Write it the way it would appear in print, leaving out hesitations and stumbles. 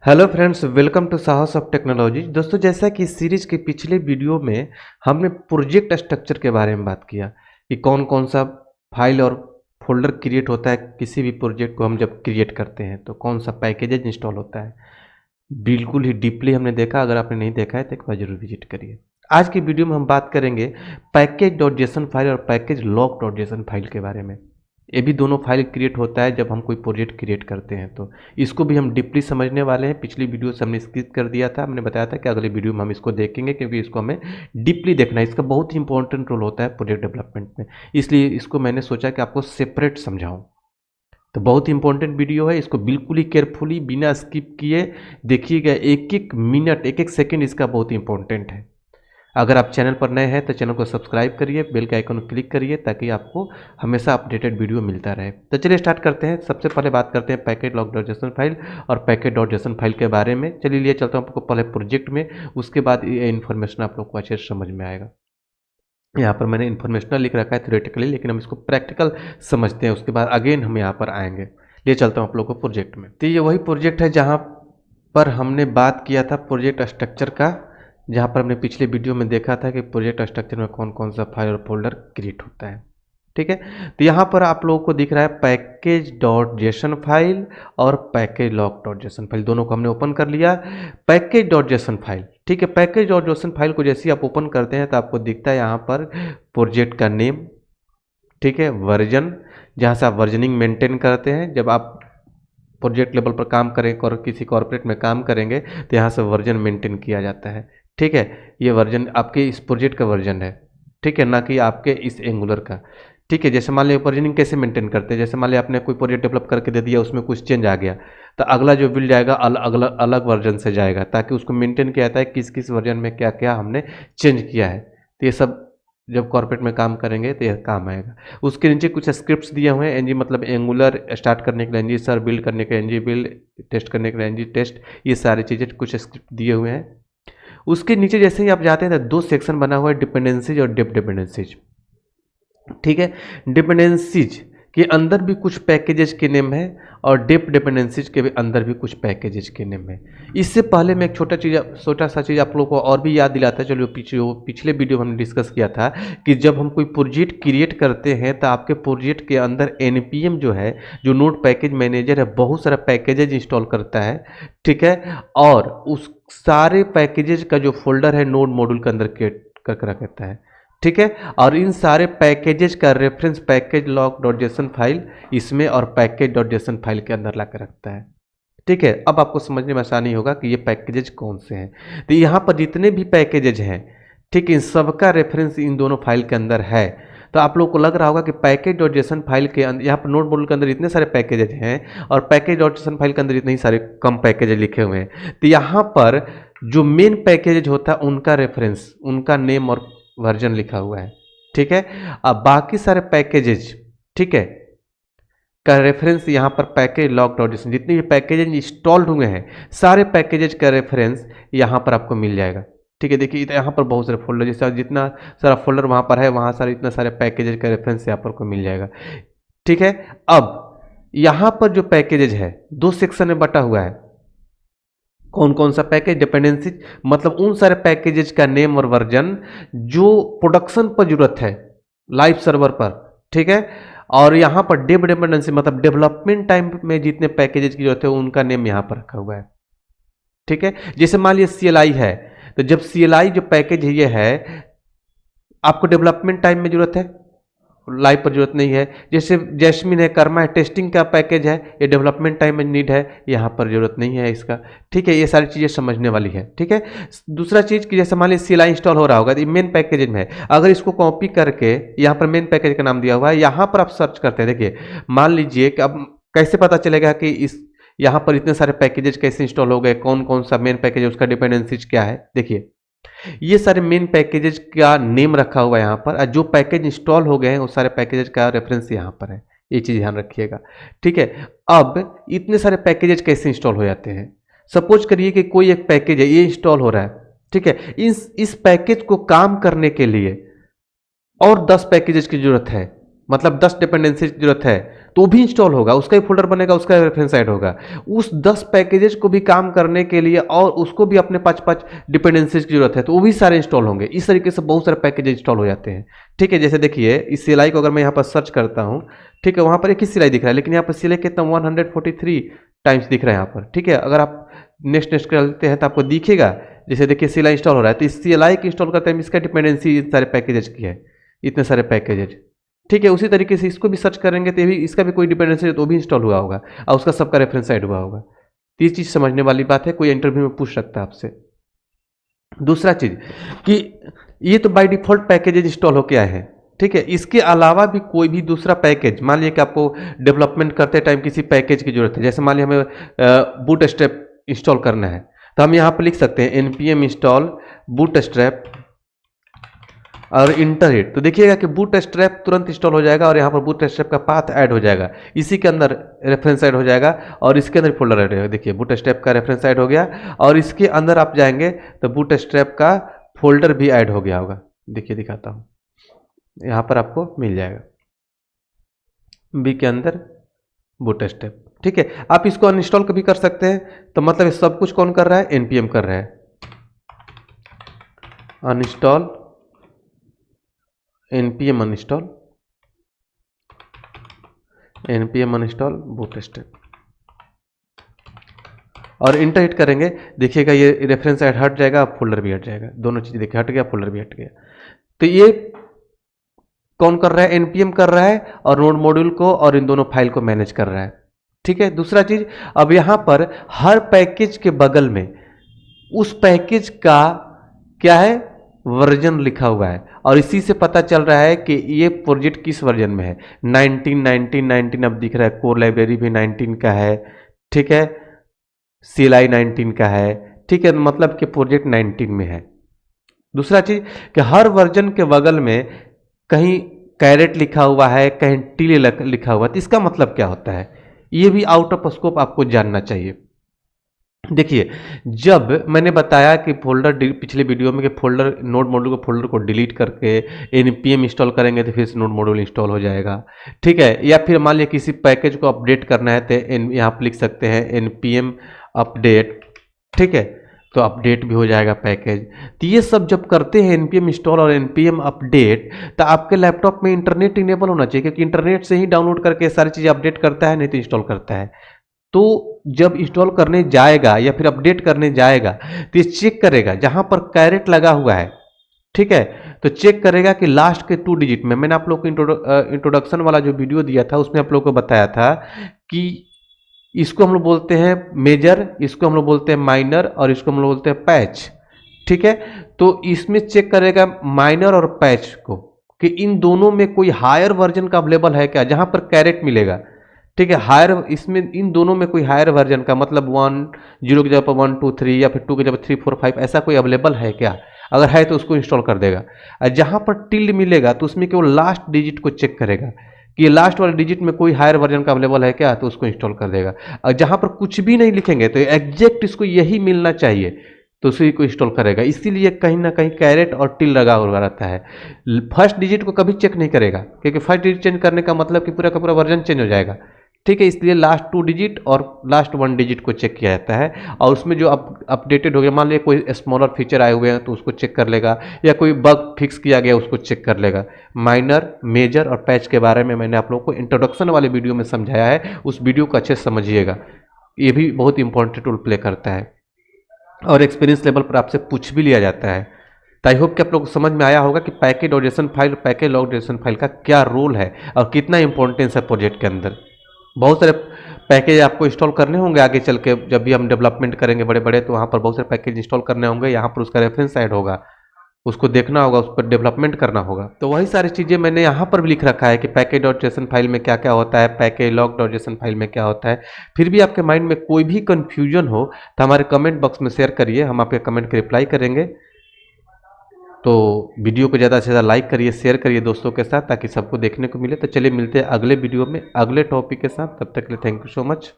Hello friends, welcome to साहस of technology. दोस्तों, जैसा कि इस सीरीज के पिछले वीडियो में हमने प्रोजेक्ट स्ट्रक्चर के बारे में बात किया कि कौन कौन सा फाइल और फोल्डर क्रिएट होता है। किसी भी प्रोजेक्ट को हम जब क्रिएट करते हैं तो कौन सा पैकेजेज इंस्टॉल होता है, बिल्कुल ही डीपली हमने देखा। अगर आपने नहीं देखा है तो एक बार जरूर विजिट करिए। आज की वीडियो में हम बात करेंगे पैकेज डॉट जेसन फाइल और package log dot JSON file के बारे में। ये भी दोनों फाइल क्रिएट होता है जब हम कोई प्रोजेक्ट क्रिएट करते हैं, तो इसको भी हम डीपली समझने वाले हैं। पिछली वीडियो से हमने स्किप कर दिया था, हमने बताया था कि अगले वीडियो में हम इसको देखेंगे क्योंकि इसको हमें डीपली देखना है। इसका बहुत ही इंपॉर्टेंट रोल होता है प्रोजेक्ट डेवलपमेंट में, इसलिए इसको मैंने सोचा कि आपको सेपरेट समझाऊँ। तो बहुत ही इंपॉर्टेंट वीडियो है, इसको बिल्कुल ही केयरफुली बिना स्किप किए देखिएगा। एक एक मिनट एक एक सेकेंड इसका बहुत ही इंपॉर्टेंट है। अगर आप चैनल पर नए हैं तो चैनल को सब्सक्राइब करिए, बेल के आइकन को क्लिक करिए ताकि आपको हमेशा अपडेटेड वीडियो मिलता रहे। तो चलिए स्टार्ट करते हैं। सबसे पहले बात करते हैं package log dot JSON file और पैकेज डॉट जेसन फाइल के बारे में। चलिए लिए चलता हूँ आपको पहले प्रोजेक्ट में, उसके बाद ये इन्फॉर्मेशन आप लोग को अच्छे से समझ में आएगा। यहाँ पर मैंने इन्फॉर्मेशनल लिख रखा है थ्योरेटिकली, लेकिन हम इसको प्रैक्टिकल समझते हैं, उसके बाद अगेन हम यहाँ पर आएंगे। लिए चलता हूँ आप लोग को प्रोजेक्ट में। तो ये वही प्रोजेक्ट है जहाँ पर हमने बात किया था प्रोजेक्ट स्ट्रक्चर का, जहाँ पर हमने पिछले वीडियो में देखा था कि प्रोजेक्ट स्ट्रक्चर में कौन कौन सा फाइल और फोल्डर क्रिएट होता है। ठीक है, तो यहाँ पर आप लोगों को दिख रहा है पैकेज डॉट जेसन फाइल और package log dot JSON file, दोनों को हमने ओपन कर लिया। पैकेज डॉट जेसन फाइल, ठीक है, पैकेज डॉट जेसन फाइल को जैसे ही आप ओपन करते हैं तो आपको दिखता है यहाँ पर प्रोजेक्ट का नेम, ठीक है, वर्जन, जहाँ से आप वर्जनिंग मेंटेन करते हैं। जब आप प्रोजेक्ट लेवल पर काम करें और किसी कॉर्पोरेट में काम करेंगे तो यहाँ से वर्जन मेंटेन किया जाता है। ठीक है, ये वर्जन आपके इस प्रोजेक्ट का वर्जन है, ठीक है, ना कि आपके इस एंगुलर का। ठीक है, जैसे मान लिया वर्जनिंग कैसे मेंटेन करते हैं, जैसे मान लिया आपने कोई प्रोजेक्ट डेवलप करके दे दिया, उसमें कुछ चेंज आ गया तो अगला जो बिल्ड जाएगा अलग वर्जन से जाएगा, ताकि उसको मेंटेन किया जाता है किस किस वर्जन में क्या क्या हमने चेंज किया है। तो ये सब जब कॉर्पोरेट में काम करेंगे तो यह काम आएगा। उसके नीचे कुछ स्क्रिप्ट्स दिए हुए हैं, एनजी मतलब एंगुलर, स्टार्ट करने के लिए एनजी सर, बिल्ड करने के लिए एनजी बिल्ड, टेस्ट करने के लिए एनजी टेस्ट, ये सारी चीज़ें कुछ स्क्रिप्ट दिए हुए हैं। उसके नीचे जैसे ही आप जाते हैं तो दो सेक्शन बना हुआ है, डिपेंडेंसीज और डेप डिपेंडेंसीज। ठीक है, डिपेंडेंसीज के अंदर भी कुछ पैकेजेस के नेम है और डेप डिपेंडेंसीज के भी अंदर भी कुछ पैकेजेस के नेम है। इससे पहले मैं एक छोटा सा चीज़ आप लोगों को और भी याद दिलाता है। चलो पिछले वीडियो में हमने डिस्कस किया था कि जब हम कोई प्रोजेक्ट क्रिएट करते हैं तो आपके प्रोजेक्ट के अंदर एनपीएम जो है, जो नोड पैकेज मैनेजर है, बहुत सारा पैकेजेज इंस्टॉल करता है। ठीक है, और उस सारे पैकेजेज का जो फोल्डर है नोड मॉड्यूल के अंदर करके रखता है। ठीक है, और इन सारे पैकेजेज का reference package log dot JSON file इसमें और पैकेज डॉट जेसन फाइल के अंदर ला कर रखता है। ठीक है, अब आपको समझने में आसानी होगा कि ये पैकेजेज कौन से हैं। तो यहाँ पर जितने भी पैकेजेज हैं, ठीक है, इन सबका रेफरेंस इन दोनों फाइल के अंदर है। तो आप लोग को लग रहा होगा कि पैकेज डॉट जेसन फाइल के अंदर, यहाँ पर नोड मॉड्यूल के अंदर इतने सारे पैकेजेज हैं और पैकेज डॉट जेसन फाइल के अंदर इतने ही सारे कम पैकेजेज लिखे हुए हैं। तो यहाँ पर जो मेन पैकेजेज होता है उनका रेफरेंस, उनका नेम और वर्जन लिखा हुआ है। ठीक है, अब बाकी सारे पैकेजेज, ठीक है, का रेफरेंस यहाँ पर पैकेज लॉग डॉट जेसन, जितने भी पैकेजेज इंस्टॉल्ड हुए हैं सारे पैकेजेज का रेफरेंस यहाँ पर आपको मिल जाएगा। ठीक है, देखिए यहाँ पर बहुत सारे फोल्डर, जैसे जितना सारा फोल्डर वहाँ पर है वहाँ सारे इतना सारे पैकेजेज का रेफरेंस यहाँ पर को मिल जाएगा। ठीक है, अब यहाँ पर जो पैकेजेज है दो सेक्शन में बटा हुआ है। कौन कौन सा पैकेज, डिपेंडेंसी मतलब उन सारे पैकेजेज का नेम और वर्जन जो प्रोडक्शन पर जरूरत है, लाइव सर्वर पर। ठीक है, और यहाँ पर डेप डिपेंडेंसी मतलब डेवलपमेंट टाइम में जितने पैकेजेज की जरूरत है उनका नेम यहाँ पर रखा हुआ है। ठीक है, जैसे मान लिया CLI है, तो जब CLI जो पैकेज है ये है, आपको डेवलपमेंट टाइम में जरूरत है, लाइव पर जरूरत नहीं है। जैसे जैस्मिन है, कर्मा है, टेस्टिंग का पैकेज है, ये डेवलपमेंट टाइम में नीड है, यहाँ पर जरूरत नहीं है इसका। ठीक है, ये सारी चीज़ें समझने वाली है। ठीक है, दूसरा चीज़ कि जैसे मान लीजिए CLI इंस्टॉल हो रहा होगा, ये मेन पैकेज में है, अगर इसको कॉपी करके यहाँ पर मेन पैकेज का नाम दिया हुआ है, यहाँ पर आप सर्च करते हैं। देखिए, मान लीजिए कि अब कैसे पता चलेगा कि इस यहाँ पर इतने सारे पैकेजेज कैसे इंस्टॉल हो गए, कौन कौन सा मेन पैकेज है, उसका डिपेंडेंसीज क्या है। देखिए, ये सारे मेन पैकेजेज का नेम रखा हुआ है यहाँ पर, और जो पैकेज इंस्टॉल हो गए हैं उस सारे पैकेजेज का रेफरेंस यहाँ पर है। ये चीज़ ध्यान रखिएगा। ठीक है, अब इतने सारे पैकेजेज कैसे इंस्टॉल हो जाते हैं। सपोज करिए कि कोई एक पैकेज है, ये इंस्टॉल हो रहा है। ठीक है, इस पैकेज को काम करने के लिए और 10 पैकेजेज की जरूरत है, मतलब 10 डिपेंडेंसी की जरूरत है। तो भी इंस्टॉल होगा, उसका ही फोल्डर बनेगा, उसका रेफरेंस ऐड होगा। उस 10 पैकेजेस को भी काम करने के लिए और उसको भी अपने 5-5 डिपेंडेंसीज की जरूरत है, तो वो भी सारे इंस्टॉल होंगे। इस तरीके से बहुत सारे पैकेज इंस्टॉल हो जाते हैं। ठीक है, जैसे देखिए इस CLI को अगर मैं यहाँ पर सर्च करता हूँ, ठीक है, वहाँ पर एक ही CLI दिख रहा है, लेकिन यहाँ पर CLI कितना 143 टाइम्स दिख रहा है यहाँ पर। ठीक है, अगर आप नेक्स्ट करते हैं तो आपको दिखेगा, जैसे देखिए CLI इंस्टॉल हो रहा है, तो इस CLI की इंस्टॉल करते हैं, इसका डिपेंडेंसी इन सारे पैकेजेज की है, इतने सारे पैकेजेज। ठीक है, उसी तरीके से इसको भी सर्च करेंगे तो भी इसका भी कोई डिपेंडेंसी है तो भी इंस्टॉल हुआ होगा और उसका सबका रेफरेंस ऐड हुआ होगा। तो ये चीज़ समझने वाली बात है, कोई इंटरव्यू में पूछ सकता है आपसे। दूसरा चीज़ कि ये तो बाय डिफॉल्ट पैकेजेज इंस्टॉल होके आए हैं। ठीक है, इसके अलावा भी कोई भी दूसरा पैकेज, मान लिया कि आपको डेवलपमेंट करते टाइम किसी पैकेज की जरूरत है, जैसे मान लिया हमें बूटस्ट्रैप इंस्टॉल करना है, तो हम यहाँ पर लिख सकते हैं npm इंस्टॉल बूटस्ट्रैप और इंटरहिट। तो देखिएगा कि बूटस्ट्रैप तुरंत इंस्टॉल हो जाएगा और यहाँ पर बूटस्ट्रैप का पाथ ऐड हो जाएगा, इसी के अंदर रेफरेंस ऐड हो जाएगा और इसके अंदर फोल्डर ऐड हो जाएगा। देखिए बूटस्ट्रैप का रेफरेंस ऐड हो गया और इसके अंदर आप जाएंगे तो बूटस्ट्रैप का फोल्डर भी ऐड हो गया होगा। देखिए दिखाता हूँ, यहाँ पर आपको मिल जाएगा बी के अंदर बूटस्ट्रैप। ठीक है, आप इसको अनइंस्टॉल भी कर सकते हैं। तो मतलब सब कुछ कौन कर रहा है, npm कर रहा है, अनइंस्टॉल npm अनइंस्टॉल बूटस्ट्रैप और इंटर हिट करेंगे, देखिएगा ये रेफरेंस ऐड हट जाएगा, फोल्डर भी हट जाएगा, दोनों चीज़ देखिए हट गया, फोल्डर भी हट गया। तो ये कौन कर रहा है, npm कर रहा है और नोड मॉड्यूल को और इन दोनों फाइल को मैनेज कर रहा है। ठीक है, दूसरा चीज, अब यहाँ पर हर पैकेज के बगल में उस पैकेज का क्या है, वर्जन लिखा हुआ है और इसी से पता चल रहा है कि ये प्रोजेक्ट किस वर्जन में है। 19 अब दिख रहा है, कोर लाइब्रेरी भी 19 का है। ठीक है, CLI 19 का है। ठीक है, मतलब कि प्रोजेक्ट 19 में है। दूसरा चीज कि हर वर्जन के बगल में कहीं कैरेट लिखा हुआ है, कहीं टीले लिखा हुआ है, तो इसका मतलब क्या होता है, ये भी आउट ऑफ स्कोप आपको जानना चाहिए। देखिए, जब मैंने बताया कि फोल्डर पिछले वीडियो में कि फोल्डर नोड मॉड्यूल को फोल्डर को डिलीट करके npm इंस्टॉल करेंगे तो फिर से नोड मॉड्यूल इंस्टॉल हो जाएगा। ठीक है, या फिर मान लिया किसी पैकेज को अपडेट करना है तो यहाँ पर लिख सकते हैं npm अपडेट। ठीक है, तो अपडेट भी हो जाएगा पैकेज। तो ये सब जब करते हैं npm इंस्टॉल और npm अपडेट, तो आपके लैपटॉप में इंटरनेट इनेबल होना चाहिए, क्योंकि इंटरनेट से ही डाउनलोड करके सारी चीज़ें अपडेट करता है, नहीं तो इंस्टॉल करता है। तो जब इंस्टॉल करने जाएगा या फिर अपडेट करने जाएगा तो ये चेक करेगा जहां पर कैरेट लगा हुआ है। ठीक है, तो चेक करेगा कि लास्ट के 2 डिजिट में, मैंने आप लोग को इंट्रोडक्शन वाला जो वीडियो दिया था उसमें आप लोग को बताया था कि इसको हम लोग बोलते हैं मेजर, इसको हम लोग बोलते हैं माइनर और इसको हम लोग बोलते हैं पैच। ठीक है, तो इसमें चेक करेगा माइनर और पैच को कि इन दोनों में कोई हायर वर्जन का अवेलेबल है क्या, जहां पर कैरेट मिलेगा। ठीक है, हायर, इसमें इन दोनों में कोई हायर वर्जन का मतलब 10 की जगह पर 1 2 3 या फिर 2 की जगह 3 4 5 ऐसा कोई अवेलेबल है क्या, अगर है तो उसको इंस्टॉल कर देगा। और जहां पर टिल्ड मिलेगा तो उसमें केवल लास्ट डिजिट को चेक करेगा कि लास्ट वाले डिजिट में कोई हायर वर्जन का अवेलेबल है क्या, तो उसको इंस्टॉल कर देगा। और जहां पर कुछ भी नहीं लिखेंगे तो एग्जैक्ट इसको यही मिलना चाहिए तो उसी को इंस्टॉल करेगा। इसीलिए कहीं ना कहीं कैरेट और टिल लगा हुआ रहता है। फर्स्ट डिजिट को कभी चेक नहीं करेगा, क्योंकि फर्स्ट डिजिट चेंज करने का मतलब कि पूरा का पूरा वर्जन चेंज हो जाएगा। ठीक है, इसलिए लास्ट 2 डिजिट और लास्ट 1 डिजिट को चेक किया जाता है और उसमें जो अपडेटेड हो गया, मान लिया कोई स्मॉलर फीचर आए हुए हैं तो उसको चेक कर लेगा, या कोई बग फिक्स किया गया उसको चेक कर लेगा। माइनर, मेजर और पैच के बारे में मैंने आप लोगों को इंट्रोडक्शन वाले वीडियो में समझाया है, उस वीडियो को अच्छे से समझिएगा, ये भी बहुत इंपॉर्टेंट रोल प्ले करता है और एक्सपीरियंस लेवल पर आपसे पूछ भी लिया जाता है। तो आई होप कि आप लोग को समझ में आया होगा कि पैकेज और JSON file, package log JSON file का क्या रोल है और कितना इंपॉर्टेंस है प्रोजेक्ट के अंदर। बहुत सारे पैकेज आपको इंस्टॉल करने होंगे आगे चल के, जब भी हम डेवलपमेंट करेंगे बड़े बड़े, तो वहाँ पर बहुत सारे पैकेज इंस्टॉल करने होंगे, यहाँ पर उसका रेफरेंस ऐड होगा, उसको देखना होगा, उस पर डेवलपमेंट करना होगा। तो वही सारी चीज़ें मैंने यहाँ पर भी लिख रखा है कि पैकेज डॉट जेसन फाइल में क्या क्या होता है, package log dot JSON file में क्या होता है। फिर भी आपके माइंड में कोई भी कन्फ्यूजन हो तो हमारे कमेंट बॉक्स में शेयर करिए, हम आपके कमेंट के रिप्लाई करेंगे। तो वीडियो को ज़्यादा से ज़्यादा लाइक करिए, शेयर करिए दोस्तों के साथ, ताकि सबको देखने को मिले। तो चलिए मिलते हैं अगले वीडियो में अगले टॉपिक के साथ, तब तक के लिए थैंक यू सो मच।